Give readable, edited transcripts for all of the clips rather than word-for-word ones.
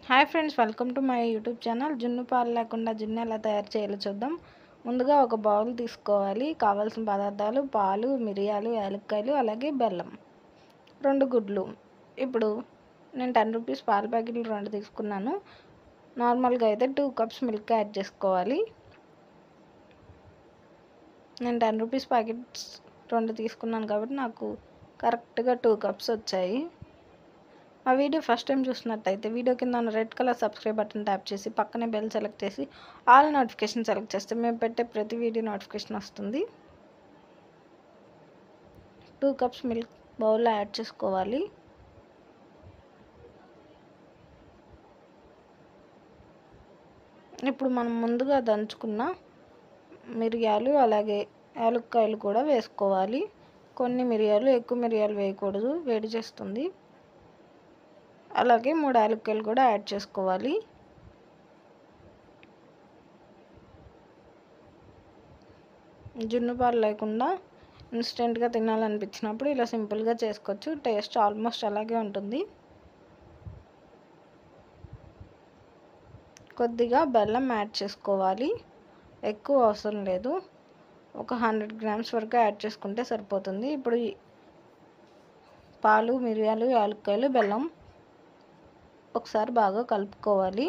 Hi friends, welcome to my YouTube channel. జున్ను పాలు లేకుండా జున్ను ఎలా తయారు చేయాలో చూద్దాం. ముందుగా ఒక బౌల్ తీసుకోవాలి. కావాల్సిన పదార్థాలు: పాలు, మిరియాలు, యాలక్కాయలు, అలాగే బెల్లం, 2 గుడ్లు. ఇప్పుడు నేను 10 రూపీస్ పాల ప్యాకెట్లు 2 తీసుకున్నాను. నార్మల్గా అయితే 2 కప్స్ మిల్క్ యాడ్ చేసుకోవాలి. నేను 10 రూపీస్ ప్యాకెట్స్ 2 తీసుకున్నాను కాబట్టి నాకు కరెక్ట్గా 2 కప్స్ వచ్చాయి. ఆ వీడియో ఫస్ట్ టైం చూసినట్టయితే వీడియో కింద ఉన్న red colour subscribe button tap చేసి పక్కనే బెల్ సెలెక్ట్ చేసి ఆల్ నోటిఫికేషన్ సెలెక్ట్ చేస్తే మేము పెట్టే ప్రతి వీడియో నోటిఫికేషన్ వస్తుంది. 2 కప్స్ మిల్క్ బౌల్లో యాడ్ చేసుకోవాలి. ఇప్పుడు మనం ముందుగా దంచుకున్న మిరియాలు అలాగే యాలక్కాయలు కూడా వేసుకోవాలి. కొన్ని మిరియాలు, ఎక్కువ మిరియాలు వేయకూడదు, వేడి చేస్తుంది. అలాగే 3 యాలక్కాయలు కూడా యాడ్ చేసుకోవాలి. జున్ను పాలు లేకుండా ఇన్స్టెంట్గా తినాలనిపించినప్పుడు ఇలా సింపుల్గా చేసుకోవచ్చు. టేస్ట్ ఆల్మోస్ట్ అలాగే ఉంటుంది. కొద్దిగా బెల్లం యాడ్ చేసుకోవాలి. ఎక్కువ అవసరం లేదు, ఒక 100 గ్రామ్స్ వరకు యాడ్ చేసుకుంటే సరిపోతుంది. ఇప్పుడు పాలు, మిరియాలు, యాలక్కాయలు, బెల్లం ఒకసారి బాగా కలుపుకోవాలి.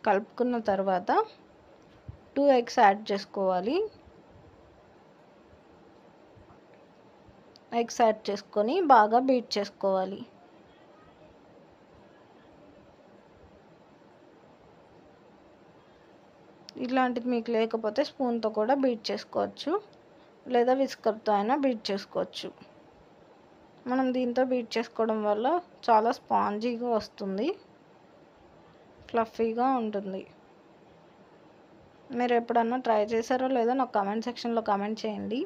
కలుపుకున్న తర్వాత 2 ఎగ్స్ యాడ్ చేసుకోవాలి. ఎగ్స్ యాడ్ చేసుకొని బాగా బీట్ చేసుకోవాలి. ఇలాంటిది మీకు లేకపోతే స్పూన్తో కూడా బీట్ చేసుకోవచ్చు, లేదా విస్కర్తో అయినా బీట్ చేసుకోవచ్చు. మనం దీంతో బీట్ చేసుకోవడం వల్ల చాలా స్పాంజీగా వస్తుంది, ఫ్లఫీగా ఉంటుంది. మీరు ఎప్పుడన్నా ట్రై చేశారో లేదో నాకు కామెంట్ సెక్షన్లో కామెంట్ చేయండి.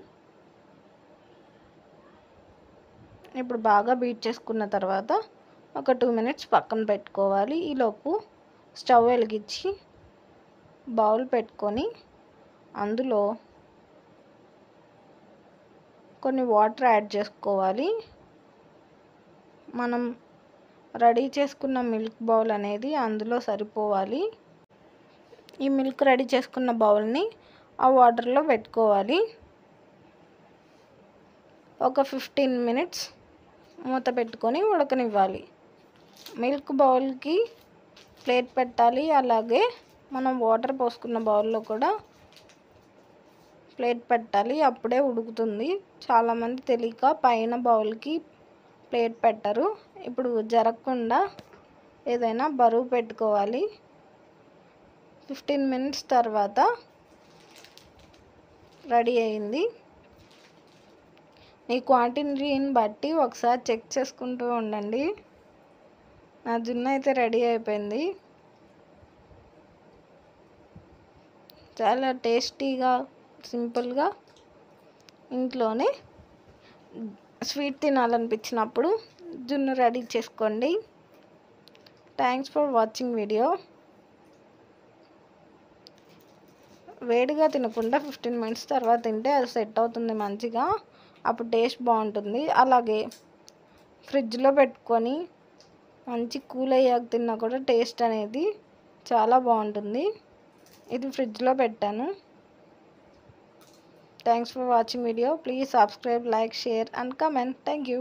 ఇప్పుడు బాగా బీట్ చేసుకున్న తర్వాత ఒక 2 మినిట్స్ పక్కన పెట్టుకోవాలి. ఈలోపు స్టవ్ వెలిగించి బౌల్ పెట్టుకొని అందులో కొన్ని వాటర్ యాడ్ చేసుకోవాలి. మనం రెడీ చేసుకున్న మిల్క్ బౌల్ అనేది అందులో సరిపోవాలి. ఈ మిల్క్ రెడీ చేసుకున్న బౌల్ని ఆ వాటర్లో పెట్టుకోవాలి. ఒక 15 మినిట్స్ మూత పెట్టుకొని ఉడకనివ్వాలి. మిల్క్ బౌల్కి ప్లేట్ పెట్టాలి, అలాగే మనం వాటర్ పోసుకున్న బౌల్లో కూడా ప్లేట్ పెట్టాలి, అప్పుడే ఉడుకుతుంది. చాలామంది తెలియక పైన బౌల్కి ప్లేట్ పెట్టరు. ఇప్పుడు జరగకుండా ఏదైనా బరువు పెట్టుకోవాలి. 15 మినిట్స్ తర్వాత రెడీ అయింది. మీ క్వాంటిటీని బట్టి ఒకసారి చెక్ చేసుకుంటూ ఉండండి. నా జున్ను అయితే రెడీ అయిపోయింది. చాలా టేస్టీగా, సింపుల్గా ఇంట్లోనే స్వీట్ తినాలనిపించినప్పుడు జున్ను రెడీ చేసుకోండి. Thanks for watching video. వేడిగా తినకుండా 15 మినిట్స్ తర్వాత తింటే అది సెట్ అవుతుంది మంచిగా, అప్పుడు టేస్ట్ బాగుంటుంది. అలాగే ఫ్రిడ్జ్లో పెట్టుకొని మంచి కూల్ అయ్యాక తిన్నా కూడా టేస్ట్ అనేది చాలా బాగుంటుంది. ఇది ఫ్రిడ్జ్లో పెట్టాను. Thanks for watching video. Please subscribe, like, share and comment. Thank you.